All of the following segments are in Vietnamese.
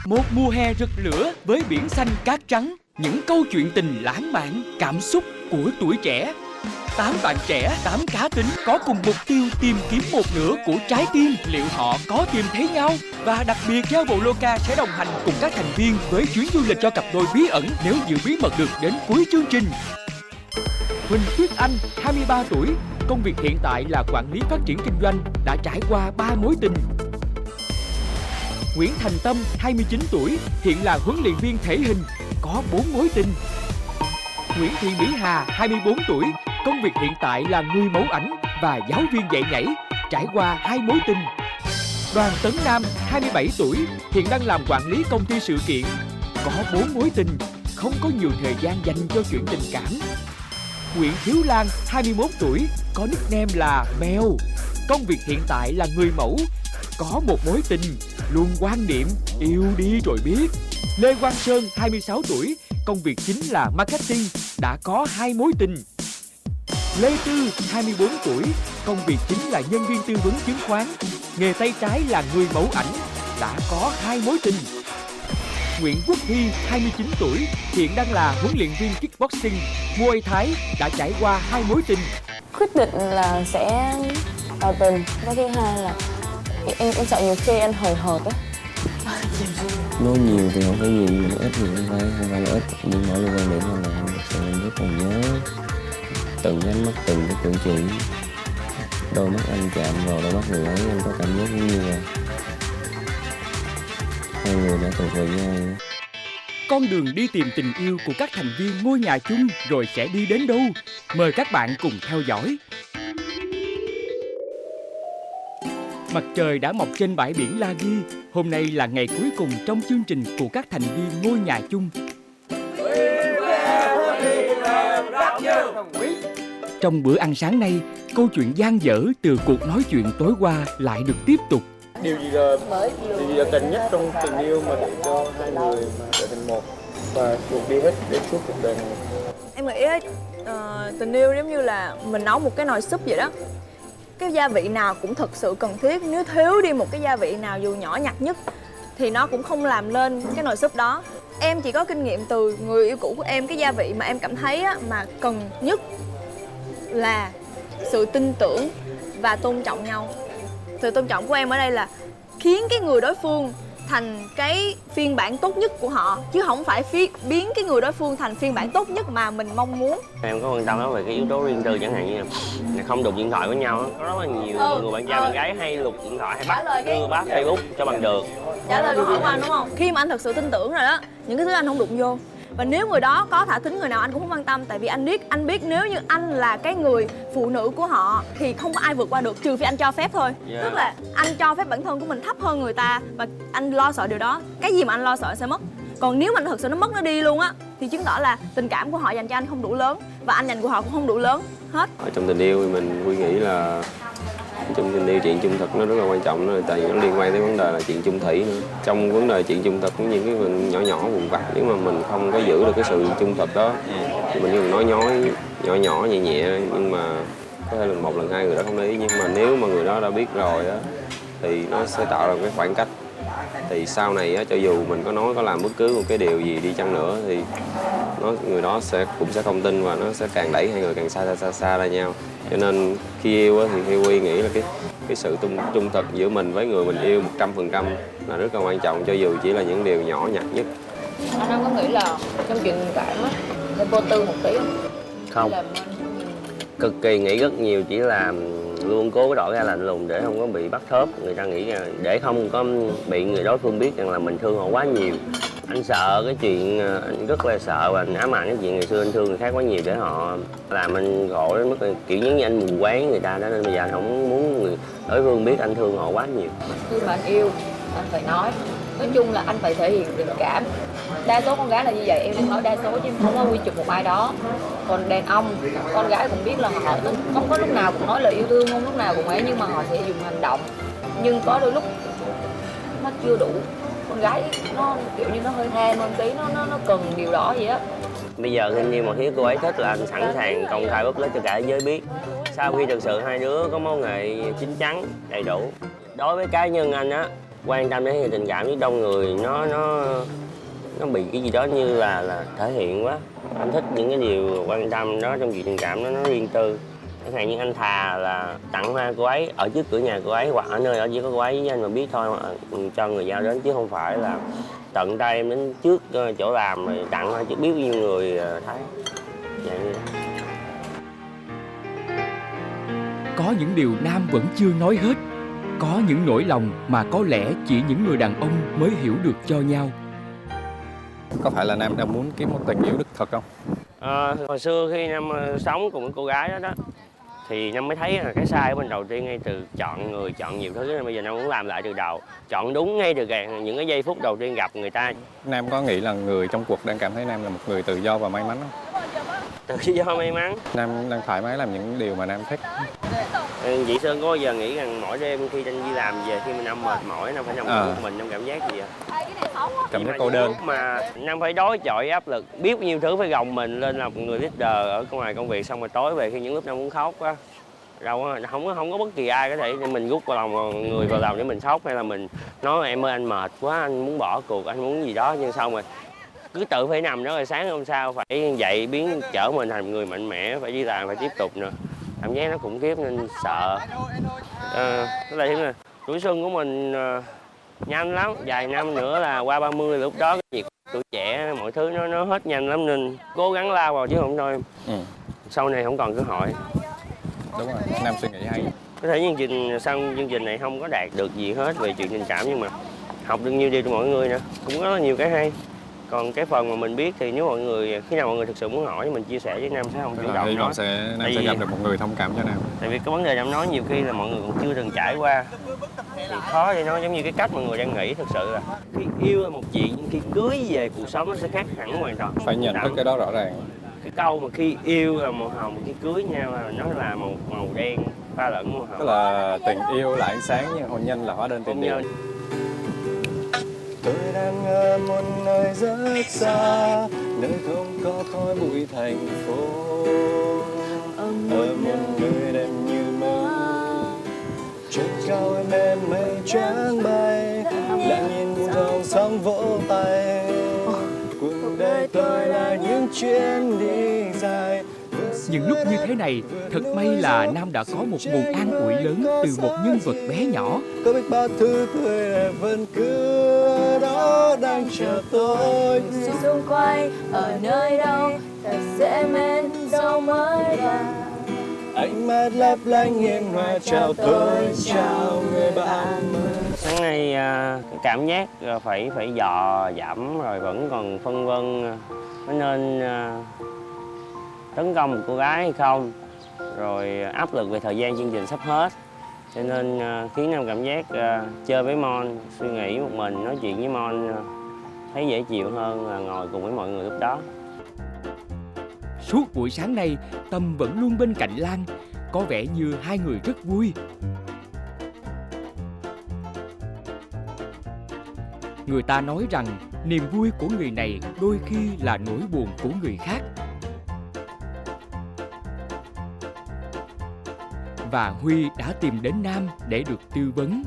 Một mùa hè rực lửa với biển xanh cát trắng, những câu chuyện tình lãng mạn, cảm xúc của tuổi trẻ. 8 bạn trẻ, 8 cá tính có cùng mục tiêu tìm kiếm một nửa của trái tim. Liệu họ có tìm thấy nhau? Và đặc biệt, Giao bộ Loca sẽ đồng hành cùng các thành viên với chuyến du lịch cho cặp đôi bí ẩn nếu giữ bí mật được đến cuối chương trình. Huỳnh Tuyết Anh, 23 tuổi, công việc hiện tại là quản lý phát triển kinh doanh, đã trải qua 3 mối tình. Nguyễn Thành Tâm, 29 tuổi, hiện là huấn luyện viên thể hình, có 4 mối tình. Nguyễn Thị Mỹ Hà, 24 tuổi, công việc hiện tại là người mẫu ảnh và giáo viên dạy nhảy, trải qua 2 mối tình. Đoàn Tấn Nam, 27 tuổi, hiện đang làm quản lý công ty sự kiện, có 4 mối tình, không có nhiều thời gian dành cho chuyện tình cảm. Nguyễn Thiếu Lan, 21 tuổi, có nickname là Mèo, công việc hiện tại là người mẫu, có một mối tình, luôn quan niệm yêu đi rồi biết. Lê Quang Sơn, 26 tuổi, công việc chính là marketing, đã có 2 mối tình. Lê Tư, 24 tuổi, công việc chính là nhân viên tư vấn chứng khoán, nghề tay trái là người mẫu ảnh, đã có 2 mối tình. Nguyễn Quốc Huy, 29 tuổi, hiện đang là huấn luyện viên kickboxing, Muay Thái, đã trải qua 2 mối tình. Quyết định là sẽ tỏ tình. Cái thứ hai là em sợ nhiều khi anh hời hợt á. Nói nhiều thì không phải nhiều, nhưng mà ít thì không phải là ít. Nhưng mỗi lần quan điểm là sự em rất còn nhớ từng ánh mắt, từng cái cử chỉ. Đôi mắt anh chạm vào đôi mắt người ấy, em có cảm giác như là hai người đã thuộc về nhau. Con đường đi tìm tình yêu của các thành viên ngôi nhà chung rồi sẽ đi đến đâu? Mời các bạn cùng theo dõi. Mặt trời đã mọc trên bãi biển La Ghi. Hôm nay là ngày cuối cùng trong chương trình của các thành viên ngôi nhà chung. Trong bữa ăn sáng nay, câu chuyện dang dở từ cuộc nói chuyện tối qua lại được tiếp tục. Điều gì là tình nhất trong tình yêu mà để cho hai người mà trở thành một và cùng đi hết đến suốt cuộc đời này? Em nghĩ tình yêu giống như là mình nấu một cái nồi súp vậy đó. Cái gia vị nào cũng thực sự cần thiết. Nếu thiếu đi một cái gia vị nào dù nhỏ nhặt nhất thì nó cũng không làm lên cái nồi súp đó. Em chỉ có kinh nghiệm từ người yêu cũ của em. Cái gia vị mà em cảm thấy á, mà cần nhất là sự tin tưởng và tôn trọng nhau. Sự tôn trọng của em ở đây là khiến cái người đối phương thành cái phiên bản tốt nhất của họ, chứ không phải biến cái người đối phương thành phiên bản tốt nhất mà mình mong muốn. Em có quan tâm đó về cái yếu tố riêng tư, chẳng hạn như là không đụng điện thoại với nhau. Có rất là nhiều người bạn trai bạn gái hay lục điện thoại, hay bắt Facebook cho bằng được. Trả lời câu hỏi của anh đúng không? Khi mà anh thật sự tin tưởng rồi đó, những cái thứ anh không đụng vô. Và nếu người đó có thả thính người nào anh cũng không quan tâm. Tại vì anh biết nếu như anh là cái người phụ nữ của họ thì không có ai vượt qua được, trừ phi anh cho phép thôi. Tức là anh cho phép bản thân của mình thấp hơn người ta và anh lo sợ điều đó. Cái gì mà anh lo sợ sẽ mất. Còn nếu mà thật sự nó mất, nó đi luôn á, thì chứng tỏ là tình cảm của họ dành cho anh không đủ lớn và anh dành của họ cũng không đủ lớn hết. Ở trong tình yêu thì mình quy nghĩ là trong tình yêu chuyện chung thực nó rất là quan trọng nữa, tại vì nó liên quan tới vấn đề là chuyện chung thủy nữa. Trong vấn đề chuyện chung thực, những cái phần nhỏ nhỏ vụn vặt, nếu mà mình không có giữ được cái sự chung thực đó thì mình chỉ nói nhỏ nhỏ nhẹ nhẹ, nhưng mà có thể lần một lần hai người đó không để ý. Nhưng mà nếu mà người đó đã biết rồi á thì nó sẽ tạo ra cái khoảng cách. Thì sau này á, cho dù mình có nói, có làm bất cứ một cái điều gì đi chăng nữa thì người đó cũng sẽ không tin, và nó sẽ càng đẩy hai người càng xa ra nhau. Cho nên khi yêu á, thì Huy nghĩ là cái sự trung thực giữa mình với người mình yêu 100% là rất là quan trọng, cho dù chỉ là những điều nhỏ nhặt nhất. Anh không có nghĩ là trong chuyện tình cảm á nên vô tư một tí không? Cực kỳ nghĩ rất nhiều, chỉ là luôn cố tỏ ra lạnh lùng để không có bị bắt khớp. Người ta nghĩ là để không có bị người đối phương biết rằng là mình thương họ quá nhiều. Anh sợ cái chuyện, anh rất là sợ và anh ám ảnh cái chuyện ngày xưa anh thương người khác quá nhiều để họ làm anh khổ đến mức kiểu giống như anh mù quáng người ta đó, nên bây giờ anh không muốn người đối phương biết anh thương họ quá nhiều. Khi mà anh yêu anh phải nói chung là anh phải thể hiện tình cảm. Đa số con gái là như vậy, em đang nói đa số chứ không có quy chụp một ai đó. Còn đàn ông, con gái cũng biết là họ không có lúc nào cũng nói lời yêu thương, không lúc nào cũng ấy, nhưng mà họ sẽ dùng hành động. Nhưng có đôi lúc nó chưa đủ. Con gái nó kiểu như nó hơi tham hơn tí, nó cần điều đó vậy á. Bây giờ hình như một thứ cô ấy thích là anh sẵn sàng công khai bóc lết cho cả thế giới biết. Sau khi thực sự hai đứa có mối quan hệ chín chắn đầy đủ. Đối với cá nhân anh á, quan tâm đến tình cảm với đông người nó bị cái gì đó như là thể hiện quá. Anh thích những cái điều quan tâm đó trong chuyện tình cảm đó, nó riêng tư. Chẳng hạn như anh thà là tặng hoa cô ấy ở trước cửa nhà cô ấy hoặc ở nơi ở chỉ có cô ấy với anh mà biết thôi, mà cho người giao đến, chứ không phải là tận tay em đến trước chỗ làm rồi tặng hoa chứ biết bao nhiêu người thấy. Vậy đó. Có những điều Nam vẫn chưa nói hết. Có những nỗi lòng mà có lẽ chỉ những người đàn ông mới hiểu được cho nhau. Có phải là Nam đang muốn kiếm một tình yêu đích thực không? Hồi xưa khi Nam sống cùng với cô gái đó thì Nam mới thấy là cái sai ở bên đầu tiên, ngay từ chọn người, chọn nhiều thứ. Nên bây giờ Nam muốn làm lại từ đầu, chọn đúng ngay từ những cái giây phút đầu tiên gặp người ta. Nam có nghĩ là người trong cuộc đang cảm thấy Nam là một người tự do và may mắn không? Tự do may mắn. Nam đang thoải mái làm những điều mà Nam thích. Chị Sơn có bao giờ nghĩ rằng mỗi đêm khi anh đi làm về, khi mình Nam mệt mỏi, Nam phải nằm một mình, Nam cảm giác gì vậy? Cảm giác cô đơn. Lúc mà Nam phải đối chọi áp lực, biết bao nhiêu thứ phải gồng mình lên là một người leader ở ngoài công việc, xong rồi tối về khi những lúc Nam muốn khóc á, không có bất kỳ ai có thể mình rút vào lòng người vào lòng để mình khóc, hay là mình nói em ơi anh mệt quá, anh muốn bỏ cuộc, anh muốn gì đó, nhưng xong rồi cứ tự phải nằm đó, rồi sáng hôm sau phải dậy biến trở mình thành người mạnh mẽ, phải đi làm, phải tiếp tục nữa. Cảm giác nó khủng khiếp nên sợ. Cái này là tuổi xuân của mình nhanh lắm, vài năm nữa là qua 30, lúc đó cái việc tuổi trẻ mọi thứ nó hết nhanh lắm, nên cố gắng lao vào chứ không thôi sau này không còn cơ hội. Đúng rồi, Nam suy nghĩ hay. Có thể chương trình này không có đạt được gì hết về chuyện tình cảm, nhưng mà học được nhiều điều từ mọi người nữa, cũng có nhiều cái hay. Còn cái phần mà mình biết thì nếu mọi người khi nào mọi người thực sự muốn hỏi thì mình chia sẻ với Nam sẽ không chủ động nói. Nam sẽ gặp được một người thông cảm cho Nam. Tại vì cái vấn đề Nam nói nhiều khi là mọi người còn chưa từng trải qua thì khó để nói, giống như cái cách mọi người đang nghĩ. Thực sự là khi yêu là một chuyện, nhưng khi cưới về cuộc sống nó sẽ khác hẳn hoàn toàn. Phải nhận thức cái đó rõ ràng. Cái câu mà khi yêu là màu hồng, khi cưới nhau là nó là màu đen pha lẫn màu hồng. Tức là tình yêu là ánh sáng nhưng hôn nhân là hóa đơn tiền điện. Tôi đang ở một nơi rất xa, nơi không có khói bụi thành phố, ở một nơi đẹp như mơ. Trên cao em mây trắng bay, lặng nhìn buồn dòng sóng vỗ tay. Cuộc đời tôi là những chuyến đi dài. Những lúc như thế này, thật may là Nam đã có một nguồn an ủi lớn từ một nhân vật bé nhỏ. Có biết bao thứ tươi đẹp vẫn cứ đó đang chờ tôi. Xung quanh ở nơi đâu thật sẽ mến dấu mới vàng. Ánh mắt lấp lánh hiền hòa chào tôi, chào người bạn mới. Sáng nay cái cảm giác phải dò dẫm rồi vẫn còn phân vân, có nên tấn công một cô gái hay không, rồi áp lực về thời gian chương trình sắp hết, cho nên khiến Nam cảm giác chơi với Mon, suy nghĩ một mình, nói chuyện với Mon thấy dễ chịu hơn là ngồi cùng với mọi người lúc đó. Suốt buổi sáng nay, Tâm vẫn luôn bên cạnh Lan, có vẻ như hai người rất vui. Người ta nói rằng niềm vui của người này đôi khi là nỗi buồn của người khác. Và Huy đã tìm đến Nam để được tư vấn.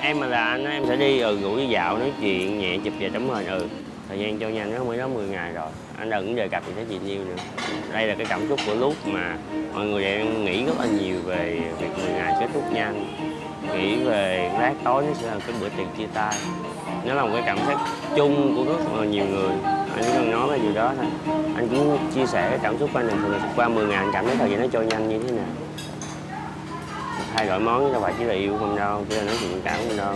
Em mà là anh em sẽ đi rủ đi dạo, nói chuyện nhẹ, chụp vài tấm hình. Thời gian cho nhanh nó mới đó 10 ngày rồi. Anh đừng đề cập gì tới chuyện yêu nữa. Đây là cái cảm xúc của lúc mà mọi người đang nghĩ rất là nhiều về việc 10 ngày kết thúc nhanh, nghĩ về lát tối nó sẽ là cái bữa tiệc chia tay. Nó là một cái cảm giác chung của rất là nhiều người. Anh chỉ cần nói về điều đó thôi. Anh cũng chia sẻ cái cảm xúc của anh là qua 10 ngày anh cảm thấy thời gian nó trôi nhanh như thế nào. Thay đổi món đâu phải chỉ là yêu không đâu, chỉ là nói chuyện cảm không đâu.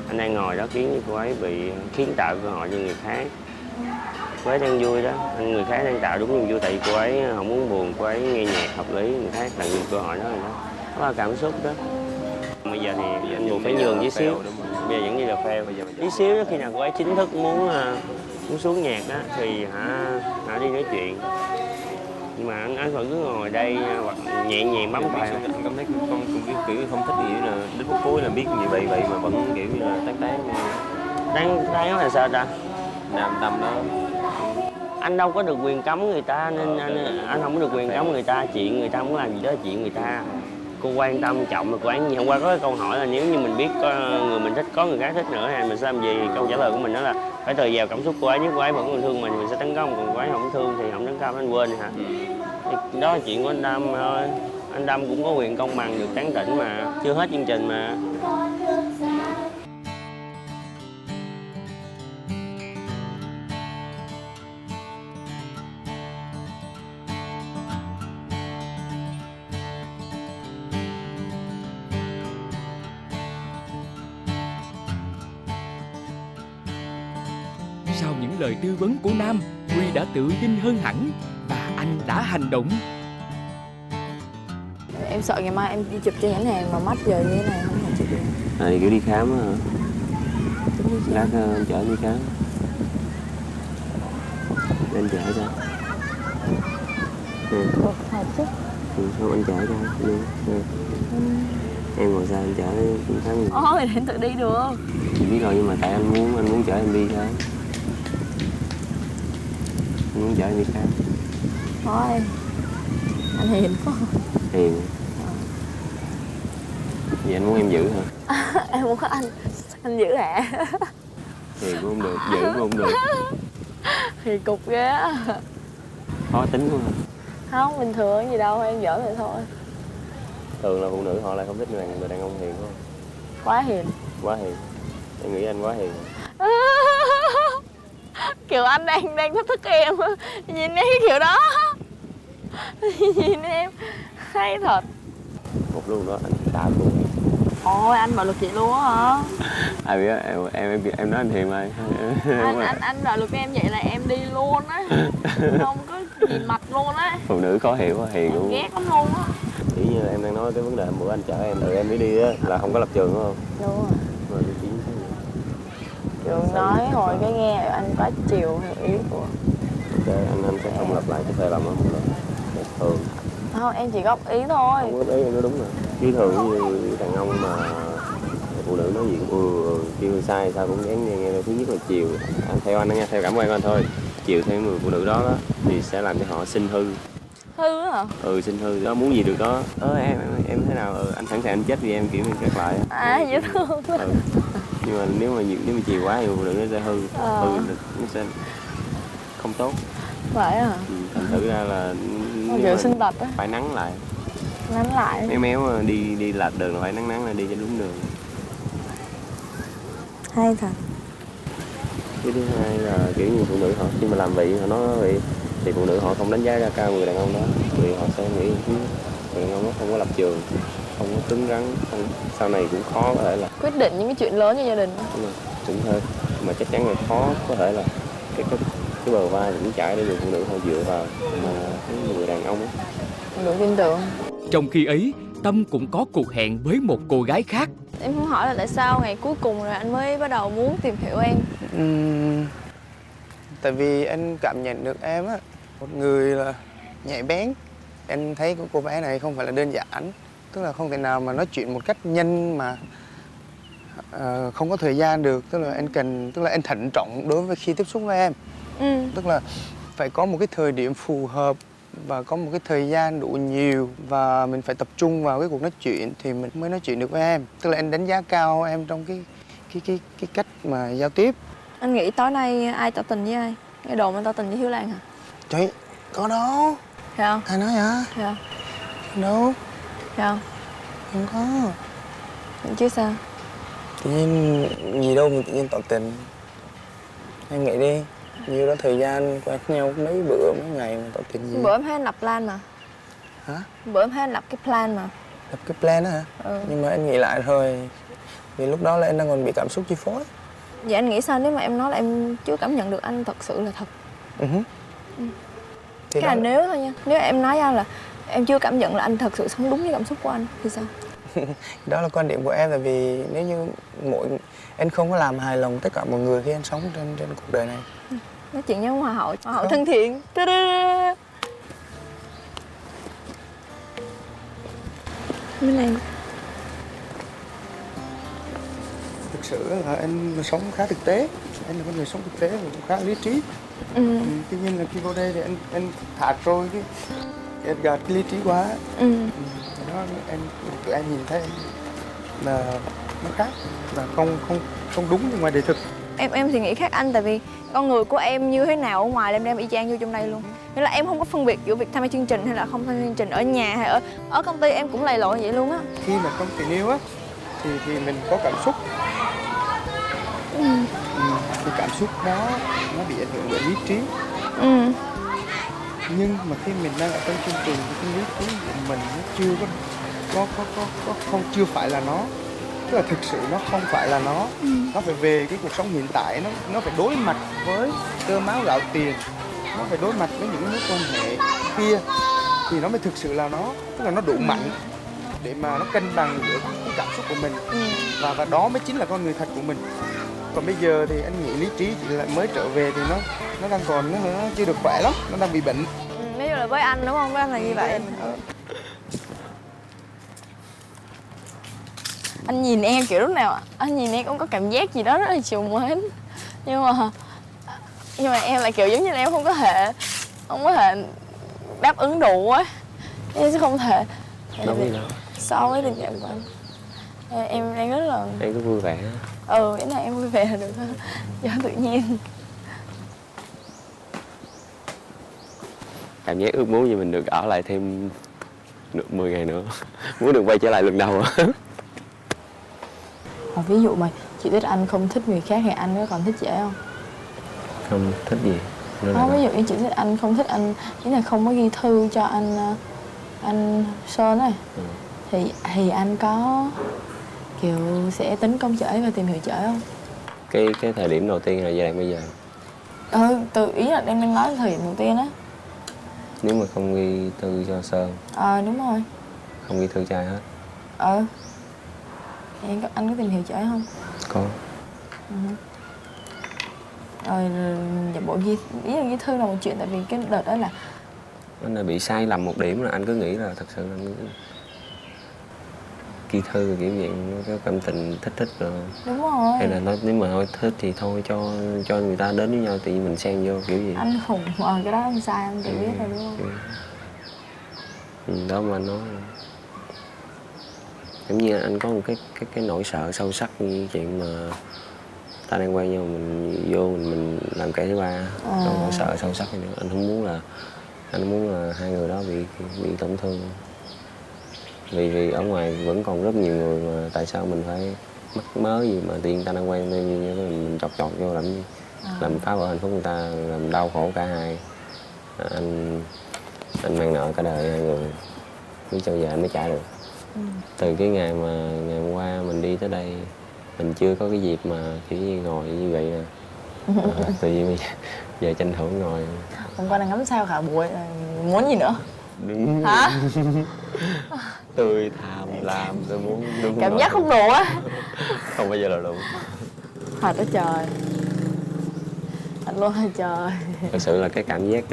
Anh đang ngồi đó khiến cô ấy khiến tạo cơ hội cho người khác. Cô ấy đang vui đó, người khác đang tạo đúng niềm vui, tại vì cô ấy không muốn buồn, cô ấy nghe nhạc hợp lý, người khác là nhiều cơ hội đó rồi đó. Đó là cảm xúc đó. Bây giờ thì anh buộc phải nhường tí xíu, bây giờ vẫn như là fail. Tí xíu đó, khi nào cô ấy chính thức muốn xuống nhạc đó thì hả đi nói chuyện. Nhưng mà anh vẫn cứ ngồi đây hoặc nhẹ nhàng bấm tay. Anh cảm thấy con kiểu không thích gì là đến phút cuối là biết gì vậy mà vẫn kiểu như là tán là sao ta? Nam Tâm đó. Anh đâu có được quyền cấm người ta, nên anh không có được quyền cấm người ta. Chuyện người ta muốn làm gì đó là chuyện người ta. cô quan tâm trọng là cô ấy. Hôm qua có cái câu hỏi là nếu như mình biết người mình thích có người khác thích nữa thì mình sẽ làm gì? Câu trả lời của mình đó là phải tùy vào cảm xúc của ấy. Nếu cô ấy vẫn còn thương mình sẽ tấn công, còn cô ấy không thương thì không tấn công, anh quên hả? Thì đó là chuyện của anh Đâm thôi. Anh Đâm cũng có quyền công bằng được tán tỉnh mà, chưa hết chương trình mà. Sau những lời tư vấn của Nam, Huy đã tự tin hơn hẳn và anh đã hành động. Em sợ ngày mai em đi chụp cho nhãn hàng mà mắt giờ như thế này không thể chụp được. Thì kiểu đi khám á hả? Lát anh chở đi khám. Để anh chở cho. Thật chứ. Không anh chở cho. Em ngồi sao anh chở đi khám gì? Ôi, để em tự đi được. Chị biết rồi, nhưng mà tại anh muốn chở em đi thôi. Anh muốn chở em đi khám. Thôi, anh hiền quá. Hiền. Vậy anh muốn em giữ hả? Em muốn có anh giữ hả? Hiền cũng không được, giữ cũng không được. Thì cục ghê á. Khó tính quá hả? Không, bình thường gì đâu, em giỡn vậy thôi. Thường là phụ nữ họ lại không thích người đàn ông hiền không? Quá hiền. Quá hiền. Em nghĩ anh quá hiền. Kiểu anh đang thách thức em. Nhìn em cái kiểu đó. Nhìn em hay thật. Một lúc đó anh đá luôn. Ôi, anh bạo lực chị luôn á hả? Ai biết em nói anh hiền mà. Anh bạo lực em vậy là em đi luôn á. Không có nhìn mặt luôn á. Phụ nữ khó hiểu, hiền cũng Ghét lắm luôn á. chỉ như là em đang nói cái vấn đề bữa anh chở em tự em mới đi á, là không có lập trường đúng không? Đúng rồi. Mà cái chỉ Trường nói hồi cái nghe anh quá chiều theo ý của. ok, anh sẽ không lặp lại cái sai lầm đó một lần. Thường Không, em chỉ góp ý thôi. không có ý em nói đúng rồi. Chứ thường như đàn ông mà phụ nữ nói gì cũng kêu sai sao cũng gán nghe. Thứ nhất là chiều, anh theo anh đó nha, theo cảm quan của anh thôi. Chiều theo người phụ nữ đó thì sẽ làm cho họ sinh hư. Hư á hả? Sinh hư đó, muốn gì được đó. Em thế nào anh sẵn sàng anh chết vì em, kiểu mình gác lại. À, dễ thương. Nhưng mà nếu mà chiều quá thì phụ nữ nó sẽ hư. Nó sẽ không tốt. Vậy hả? Thành thử ra là Kiểu sinh tật á. phải nắng lại. Nắng lại. Méo đi lệch đường là phải nắng lại, đi cho đúng đường. Hay thật. Cái thứ hai là kiểu như phụ nữ họ khi mà làm vị họ nói vị thì phụ nữ họ không đánh giá ra cao người đàn ông đó, vì họ sẽ nghĩ người đàn ông đó không có lập trường, không có cứng rắn, sau này cũng khó có thể là Quyết định những cái chuyện lớn cho gia đình. đúng rồi, cũng hơi mà chắc chắn là khó có thể là cái bờ vai vững chãi để người phụ nữ họ dựa vào, mà cái người đàn ông á. Đủ tin tưởng. Trong khi ấy, Tâm cũng có cuộc hẹn với một cô gái khác. Em muốn hỏi là tại sao ngày cuối cùng rồi anh mới bắt đầu muốn tìm hiểu em? Tại vì anh cảm nhận được em á, một người là nhạy bén. Anh thấy cô bé này không phải là đơn giản, tức là không thể nào mà nói chuyện một cách nhanh mà không có thời gian được. Tức là anh thận trọng đối với khi tiếp xúc với em. Tức là phải có một cái thời điểm phù hợp và có một cái thời gian đủ nhiều, và mình phải tập trung vào cái cuộc nói chuyện thì mình mới nói chuyện được với em. Tức là anh đánh giá cao em trong cái cách mà giao tiếp. Anh nghĩ tối nay ai tỏ tình với ai? Cái đồn anh tỏ tình với Hiếu Lan hả? Trời, có đâu. Thấy không? Ai nói hả? Thấy không? Đâu. Thấy không? Không có. Chứ sao? Tự nhiên gì đâu mà tự nhiên tỏ tình. Em nghĩ đi, nhiều đó thời gian quen nhau mấy bữa mấy ngày mà tỏ tình gì. Bữa em thấy anh lập plan mà. Hả? Bữa em thấy anh lập cái plan mà. Lập cái plan đó hả? Nhưng mà anh nghĩ lại rồi, vì lúc đó là em đang còn bị cảm xúc chi phối. Vậy anh nghĩ sao nếu mà em nói là em chưa cảm nhận được anh thật sự là thật? Thì Cái là nếu thôi nha. Nếu em nói ra là em chưa cảm nhận là anh thật sự sống đúng với cảm xúc của anh thì sao? đó là quan điểm của em, là vì nếu như anh không có làm hài lòng tất cả mọi người khi anh sống trên cuộc đời này. Nói chuyện với hoa hậu thân thiện. Bên này. Thực sự là anh sống khá thực tế. Anh là một người sống thực tế và cũng khá lý trí. Tuy nhiên là khi vô đây thì anh thả trôi Edgar lý trí quá. Ừ. Đó, tụi em nhìn thấy là nó khác và không đúng như ngoài đời thực. Em thì nghĩ khác anh, tại vì con người của em như thế nào ở ngoài em đem y chang vô trong đây luôn. Nghĩa là em không có phân biệt giữa việc tham gia chương trình hay là không tham gia chương trình, ở nhà hay ở công ty em cũng lầy lội vậy luôn á. Khi mà trong tình yêu á thì mình có cảm xúc. Thì cảm xúc đó nó bị ảnh hưởng bởi lý trí. Nhưng mà khi mình đang ở trong chương trình thì cái lý trí của mình nó chưa chưa phải là nó. Tức là thực sự nó không phải là nó. Nó phải về cái cuộc sống hiện tại, nó phải đối mặt với cơm áo gạo tiền, nó phải đối mặt với những mối quan hệ kia thì nó mới thực sự là nó. Tức là nó đủ mạnh để mà nó cân bằng giữa cái cảm xúc của mình. Và đó mới chính là con người thật của mình. Còn bây giờ thì anh nghĩ lý trí chỉ là mới trở về thì nó đang còn nó chưa được khỏe lắm, nó đang bị bệnh. Ví dụ là với anh đúng không? Với anh là như vậy. Anh nhìn em kiểu lúc nào anh nhìn em cũng có cảm giác gì đó rất là chiều mến, nhưng mà em lại kiểu giống như là em không có thể đáp ứng đủ á, em sẽ không thể. Đúng gì đâu. So với tình cảm của anh, em đang rất là Em cứ vui vẻ. cái này em vui vẻ là được thôi, do tự nhiên. Cảm giác ước muốn như mình được ở lại thêm 10 ngày nữa. Muốn được quay trở lại lần đầu á. Ví dụ mà chị thích anh không thích người khác thì anh có còn thích chị ấy không? Không thích gì. Không, ví dụ như chị thích anh không thích anh, ý là không có ghi thư cho anh Sơn này, thì anh có kiểu sẽ tấn công chị ấy và tìm hiểu chị ấy không? Cái thời điểm đầu tiên là giai đoạn bây giờ. Từ ý là em đang nói thời điểm đầu tiên á. Nếu mà không ghi thư cho Sơn. Đúng rồi. Không ghi thư cho ai hết. Anh có tìm hiểu chị ấy không? Có. Rồi giả bộ ghi thư là một chuyện, tại vì cái đợt đó là Anh là bị sai lầm một điểm là anh cứ nghĩ là thật sự là ghi thư kiểu vậy nó có cảm tình thích rồi. Đúng rồi. Hay là nếu mà thôi thích thì thôi cho người ta đến với nhau, tự nhiên mình xen vô kiểu gì. Anh khùng, cái đó anh sai anh tự biết rồi đúng không? Đó mà anh nói giống như anh có một cái nỗi sợ sâu sắc như chuyện mà ta đang quen nhau mình vô mình làm kẻ thứ ba. Có nỗi sợ sâu sắc nữa. Anh không muốn là hai người đó bị tổn thương. Vì ở ngoài vẫn còn rất nhiều người mà tại sao mình phải mắc mớ gì mà tiền ta đang quen như mình chọc vô làm gì? Làm phá vỡ hạnh phúc người ta, làm đau khổ cả hai. Anh mang nợ cả đời hai người, biết cho giờ anh mới trả được. Từ cái ngày hôm qua mình đi tới đây, mình chưa có cái dịp mà kiểu như ngồi như vậy nè. Tự nhiên giờ tranh thủ ngồi. Hôm qua đang ngắm sao khả bụi, muốn gì nữa? Đúng. Hả? Tôi tham lam, tôi muốn đúng. Cảm giác không đủ á. Không bao giờ là đủ. Thật đó trời. Thật luôn hả trời. Thật sự là cái cảm giác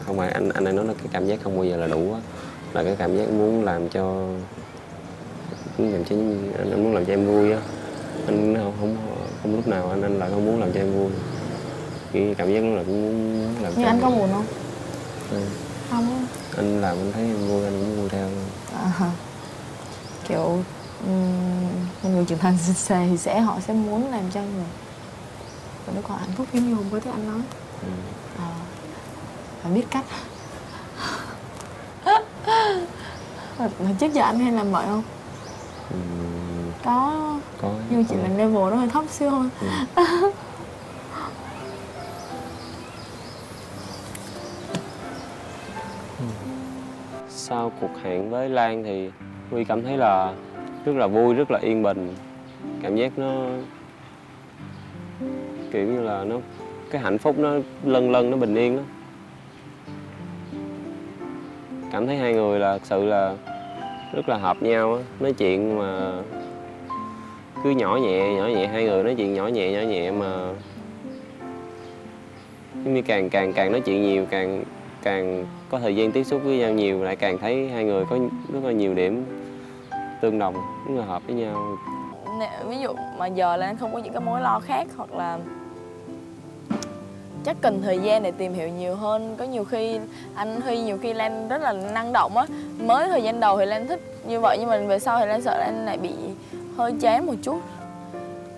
không phải anh đang nói là cái cảm giác không bao giờ là đủ á, là cái cảm giác muốn làm cho anh muốn làm cho em vui á. Anh không lúc nào anh lại không muốn làm cho em vui. Cái cảm giác đó là cũng muốn làm. Nhưng anh có buồn không? Không. Anh làm anh thấy em vui, anh cũng vui theo luôn. Kiểu một người trưởng thành thì họ sẽ muốn làm cho người và nó còn hạnh phúc giống như hôm bữa thấy anh nói. Và biết cách. Mà trước giờ anh hay làm vậy không? Có. Nhưng chỉ là level nó hơi thấp xíu thôi. Sau cuộc hẹn với Lan thì Huy cảm thấy là rất là vui, rất là yên bình. Cảm giác nó kiểu như là cái hạnh phúc nó lân nó bình yên đó. Cảm thấy hai người là thật sự là rất là hợp nhau á. Nói chuyện mà cứ nhỏ nhẹ hai người nói chuyện nhỏ nhẹ mà giống như càng nói chuyện nhiều càng có thời gian tiếp xúc với nhau nhiều, lại càng thấy hai người có rất là nhiều điểm tương đồng, rất là hợp với nhau. Ví dụ mà giờ là anh không có những cái mối lo khác, hoặc là chắc cần thời gian để tìm hiểu nhiều hơn. Có nhiều khi anh Huy nhiều khi Lan rất là năng động á, mới thời gian đầu thì Lan thích như vậy, nhưng mà về sau thì Lan sợ Lan lại bị hơi chán một chút.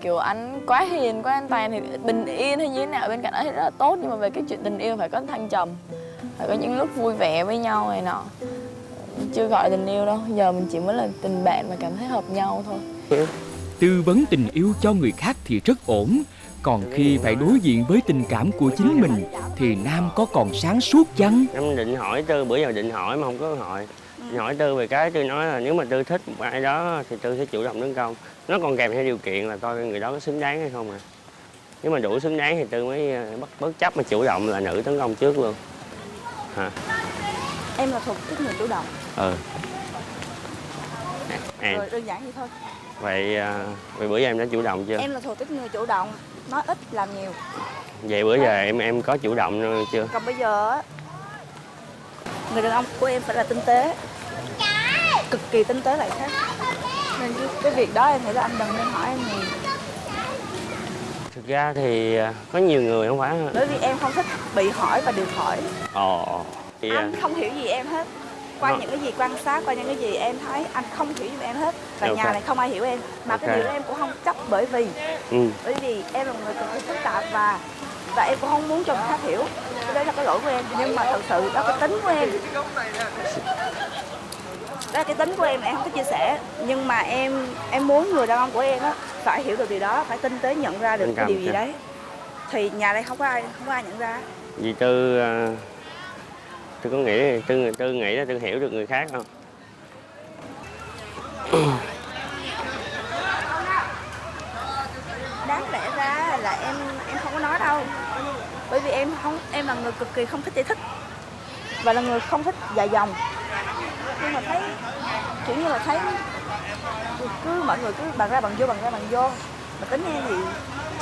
Kiểu anh quá hiền, quá an toàn thì bình yên hay như thế nào bên cạnh đó thì rất là tốt, nhưng mà về cái chuyện tình yêu phải có thăng trầm, phải có những lúc vui vẻ với nhau này nọ. Chưa gọi là tình yêu đâu, giờ mình chỉ mới là tình bạn mà cảm thấy hợp nhau thôi. Tư vấn tình yêu cho người khác thì rất ổn, còn khi phải đối diện với tình cảm của chính mình thì Nam có còn sáng suốt chăng? Em định hỏi Tư, bữa giờ định hỏi mà không có hỏi. Hỏi Tư về cái Tư nói là nếu mà Tư thích một ai đó thì Tư sẽ chủ động tấn công. Nó còn kèm theo điều kiện là coi người đó có xứng đáng hay không à. Nếu mà đủ xứng đáng thì Tư mới bất chấp mà chủ động là nữ tấn công trước luôn. Hả? Em là thuộc thích người chủ động. Ừ. Rồi đơn giản vậy thôi. Vậy bữa giờ em đã chủ động chưa? Em là thuộc thích người chủ động, nói ít làm nhiều. Vậy bữa giờ em có chủ động chưa? Còn bây giờ á, người đàn ông của em phải là tinh tế, cực kỳ tinh tế lại khác. Nên cái việc đó em nghĩ là anh đừng nên hỏi em nhiều. Thực ra thì có nhiều người không phải. Bởi vì em không thích bị hỏi và được hỏi. Thì anh không hiểu gì em hết. Qua những cái gì quan sát, qua những cái gì em thấy, anh không hiểu gì về em hết. Và nhà này không ai hiểu em. Mà cái điều đó em cũng không chấp, bởi vì em là người cực kỳ phức tạp và em cũng không muốn cho người khác hiểu. Cái đấy là cái lỗi của em. Nhưng mà thật sự đó cái tính của em. Đó là cái tính của em không thích chia sẻ. Nhưng mà em muốn người đàn ông của em á phải hiểu được điều đó, phải tinh tế nhận ra được cái điều gì đấy. Thì nhà đây không có ai nhận ra. Vì Tư có nghĩ Tư nghĩ là Tư hiểu được người khác không? Đáng lẽ ra là em không có nói đâu. Bởi vì em là người cực kỳ không thích giải thích và là người không thích dài dòng. Nhưng mà thấy kiểu như là thấy cứ mọi người cứ bàn ra bàn vô mà tính em thì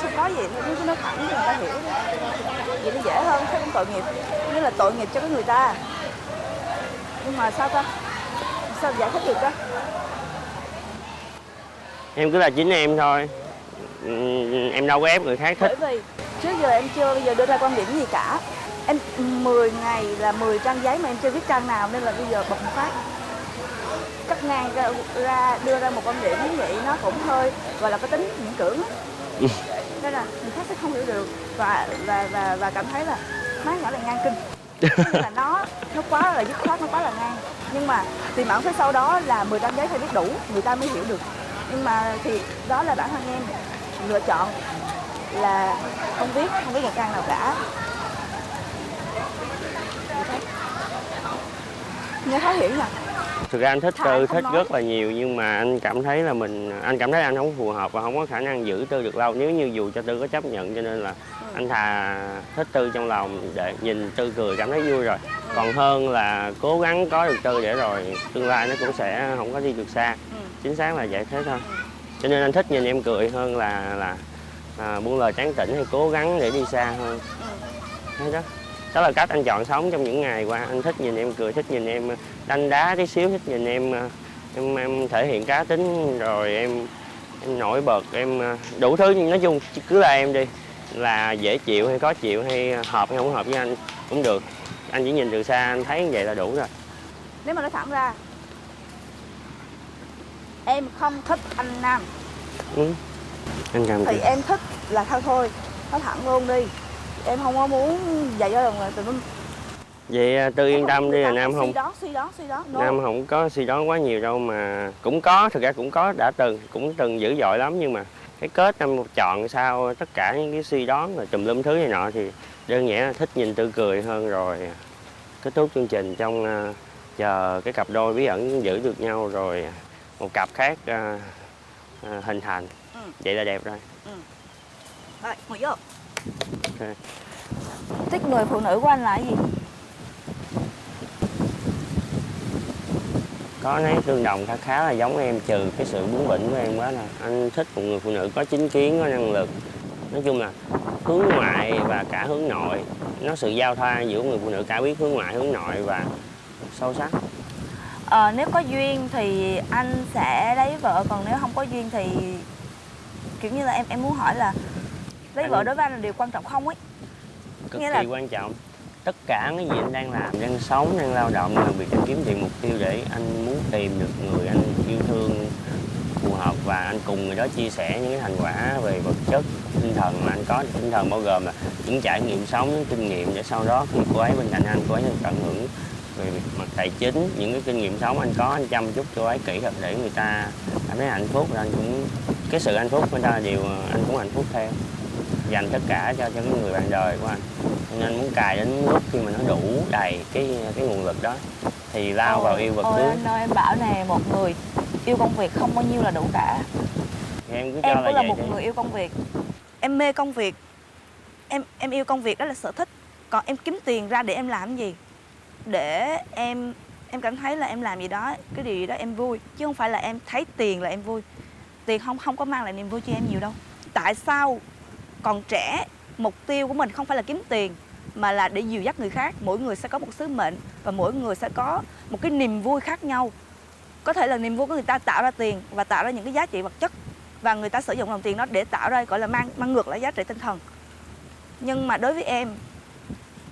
không có gì, cứ nói thẳng cho người ta hiểu. Vậy nó dễ hơn, thấy cũng tội nghiệp, như là tội nghiệp cho cái người ta. Nhưng mà sao giải thích được đó? Em cứ là chính em thôi, em đâu có ép người khác thích. Bởi vì trước giờ em chưa bao giờ đưa ra quan điểm gì cả. Em 10 ngày là 10 trang giấy mà em chưa viết trang nào, nên là bây giờ bật một phát cắt ngang ra đưa ra một quan điểm như vậy nó cũng hơi gọi là có tính miễn cưỡng. Nên là người khác sẽ không hiểu được và cảm thấy là má nhỏ là ngang kinh. Nên là nó quá là dứt khoát, nó quá là ngang. Nhưng mà tìm ẩn phía sau đó là 10 trang giấy phải viết đủ người ta mới hiểu được. Nhưng mà thì đó là bản thân em lựa chọn là không viết một trang nào cả. Nghe khó hiểu nhỉ? Thực ra anh thích Tư, thích rất là nhiều, nhưng mà anh cảm thấy là anh cảm thấy anh không phù hợp và không có khả năng giữ Tư được lâu, nếu như dù cho Tư có chấp nhận. Cho nên là anh thà thích Tư trong lòng để nhìn Tư cười cảm thấy vui rồi, còn hơn là cố gắng có được Tư để rồi tương lai nó cũng sẽ không có đi được xa. Chính xác là vậy thế thôi. Cho nên anh thích nhìn em cười hơn là buông lời tán tỉnh hay cố gắng để đi xa hơn. Thế đó. Đó là cách anh chọn sống trong những ngày qua. Anh thích nhìn em cười, thích nhìn em đanh đá tí xíu, thích nhìn em thể hiện cá tính, rồi em nổi bật, em đủ thứ. Nói chung cứ là em đi, là dễ chịu hay khó chịu hay hợp hay không hợp với anh cũng được. Anh chỉ nhìn từ xa anh thấy như vậy là đủ rồi. Nếu mà nói thẳng ra em không thích anh Nam, anh cảm thì em thích là thôi nói thẳng luôn đi. Em không có muốn dạy cho lòng tụi nó. Vậy Tư yên tâm đi, là Nam không suy đoán. Nam không có suy đoán quá nhiều đâu, mà cũng có, thực ra cũng có, cũng từng dữ dội lắm, nhưng mà cái kết Nam chọn sau tất cả những cái suy đoán rồi tùm lum thứ này nọ thì đơn giản là thích nhìn Tư cười hơn, rồi kết thúc chương trình trong chờ cái cặp đôi bí ẩn giữ được nhau, rồi một cặp khác hình thành. Vậy là đẹp rồi. Rồi, ngồi vô. Okay. Thích người phụ nữ của anh là cái gì? Có nấy tương đồng khá là giống em, trừ cái sự bướng bỉnh của em quá là anh thích một người phụ nữ có chính kiến, có năng lực. Nói chung là hướng ngoại và cả hướng nội. Nó sự giao thoa giữa người phụ nữ cả biết hướng ngoại, hướng nội và sâu sắc. Nếu có duyên thì anh sẽ lấy vợ, còn nếu không có duyên thì kiểu như là em muốn hỏi là lấy vợ đối với anh là điều quan trọng không ấy? cực Nghĩa kỳ là quan trọng. Tất cả cái gì anh đang làm, đang sống, đang lao động, làm việc, đang kiếm tiền, mục tiêu để anh muốn tìm được người anh yêu thương phù hợp và anh cùng người đó chia sẻ những cái thành quả về vật chất, tinh thần mà anh có. Tinh thần bao gồm là những trải nghiệm sống, những kinh nghiệm để sau đó khi cô ấy bên cạnh anh, cô ấy được tận hưởng về mặt tài chính, những cái kinh nghiệm sống anh có, anh chăm chút cô ấy kỹ thật để người ta cảm thấy hạnh phúc, và anh cũng cái sự hạnh phúc người ta là điều anh cũng hạnh phúc theo, dành tất cả cho cái người bạn đời của anh. Nên anh muốn cài đến lúc khi mà nó đủ đầy cái nguồn lực đó thì lao vào yêu vật Ôi nước. anh ơi, em bảo nè, một người yêu công việc không bao nhiêu là đủ cả. Thì em cứ cho Em là cũng là vậy một đi. người yêu công việc. Em mê công việc. Em yêu công việc, đó là sở thích. Còn em kiếm tiền ra để em làm gì? Để em cảm thấy là em làm gì đó, cái điều gì đó em vui, chứ không phải là em thấy tiền là em vui. Tiền không có mang lại niềm vui cho em nhiều đâu. Tại sao còn trẻ, mục tiêu của mình không phải là kiếm tiền mà là để dìu dắt người khác. Mỗi người sẽ có một sứ mệnh và mỗi người sẽ có một cái niềm vui khác nhau. Có thể là niềm vui của người ta tạo ra tiền và tạo ra những cái giá trị vật chất, và người ta sử dụng đồng tiền đó để tạo ra gọi là mang ngược lại giá trị tinh thần. Nhưng mà đối với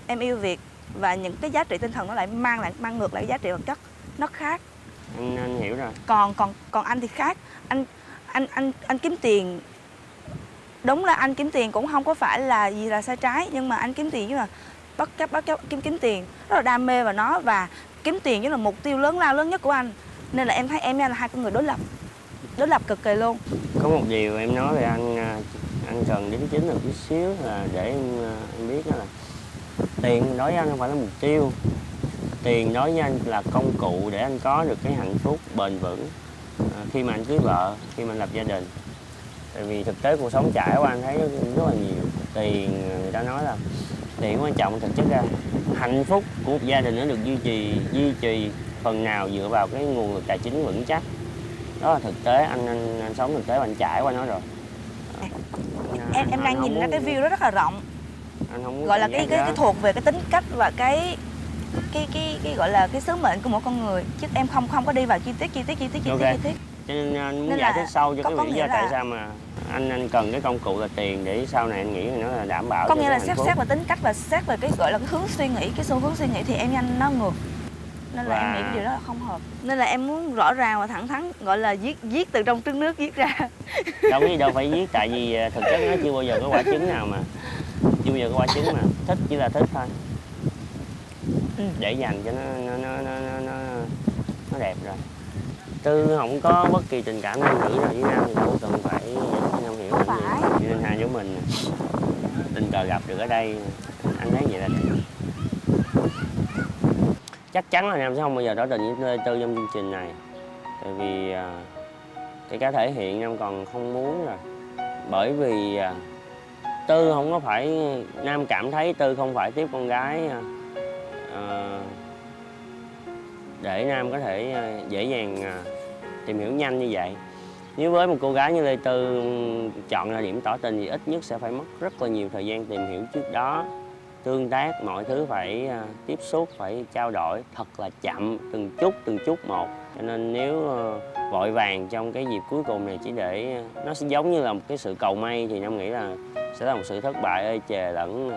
em yêu việc và những cái giá trị tinh thần nó lại mang ngược lại giá trị vật chất, nó khác. Anh hiểu rồi. Còn anh thì khác. Anh kiếm tiền, đúng là anh kiếm tiền cũng không có phải là gì là sai trái, nhưng mà anh kiếm tiền chứ là bất chấp kiếm tiền, rất là đam mê vào nó, và kiếm tiền chính là mục tiêu lớn nhất của anh. Nên là em thấy em với anh là hai con người đối lập cực kỳ luôn. Có một điều em nói về anh cần đính chính một chút xíu là để em biết đó là tiền đối với anh không phải là mục tiêu. Tiền đối với anh là công cụ để anh có được cái hạnh phúc bền vững khi mà anh cưới vợ, khi mà anh lập gia đình. Tại vì thực tế cuộc sống trải qua anh thấy rất là nhiều. Tiền, người ta nói là tiền quan trọng, thực chất ra hạnh phúc của một gia đình nó được duy trì phần nào dựa vào cái nguồn lực tài chính vững chắc. Đó là thực tế, anh sống thực tế và anh trải qua nó rồi. Em đang nhìn ra cái view đó rất là rộng. Anh không Gọi là cái thuộc về cái tính cách và cái gọi là cái sứ mệnh của mỗi con người, chứ em không có đi vào chi tiết. Cho nên anh muốn Nên giải là thích sâu cho có cái lý nghĩa do tại là- sao mà anh cần cái công cụ là tiền để sau này anh nghĩ là nó là đảm bảo Có cho nghĩa cái là hạnh phúc. xét về tính cách và xét về cái gọi là cái hướng suy nghĩ, cái xu hướng suy nghĩ thì em với anh nó ngược. Nên là em nghĩ cái điều đó là không hợp. Nên là em muốn rõ ràng và thẳng thắn, gọi là viết từ trong trứng nước viết ra. Đâu phải viết, tại vì thực chất nó chưa bao giờ có quả trứng nào mà chưa bao giờ có quả trứng mà thích chỉ là thích thôi. Để dành cho nó đẹp rồi. Tư không có bất kỳ tình cảm nam nữ nào với Nam thì đâu cần phải giải thích Nam hiểu Không làm gì. Cho nên hai đứa mình tình cờ gặp được ở đây, anh thấy vậy là đẹp. Chắc chắn là Nam sẽ không bao giờ tỏ tình với Tư trong chương trình này. Tại vì cái cá thể hiện Nam còn không muốn rồi. Bởi vì Tư không có phải, Nam cảm thấy Tư không phải tiếp con gái để Nam có thể dễ dàng tìm hiểu nhanh như vậy. Nếu với một cô gái như Lê Tư chọn thời điểm tỏ tình thì ít nhất sẽ phải mất rất là nhiều thời gian tìm hiểu trước đó, tương tác, mọi thứ phải tiếp xúc, phải trao đổi thật là chậm, từng chút một. Cho nên nếu vội vàng trong cái dịp cuối cùng này chỉ để nó sẽ giống như là một cái sự cầu may thì Nam nghĩ là sẽ là một sự thất bại ê chề, lẫn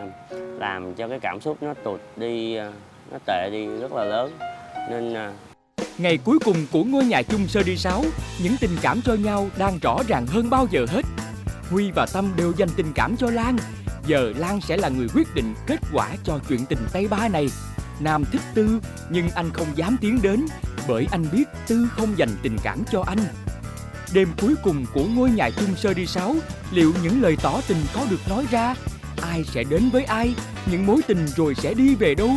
làm cho cái cảm xúc nó tụt đi, nó tệ đi rất là lớn. Nên Ngày cuối cùng của ngôi nhà chung sơ đi 6, những tình cảm cho nhau đang rõ ràng hơn bao giờ hết. Huy và Tâm đều dành tình cảm cho Lan. Giờ Lan sẽ là người quyết định kết quả cho chuyện tình tay ba này. Nam thích Tư nhưng anh không dám tiến đến, bởi anh biết Tư không dành tình cảm cho anh. Đêm cuối cùng của ngôi nhà chung sơ đi 6, liệu những lời tỏ tình có được nói ra? Ai sẽ đến với ai? Những mối tình rồi sẽ đi về đâu?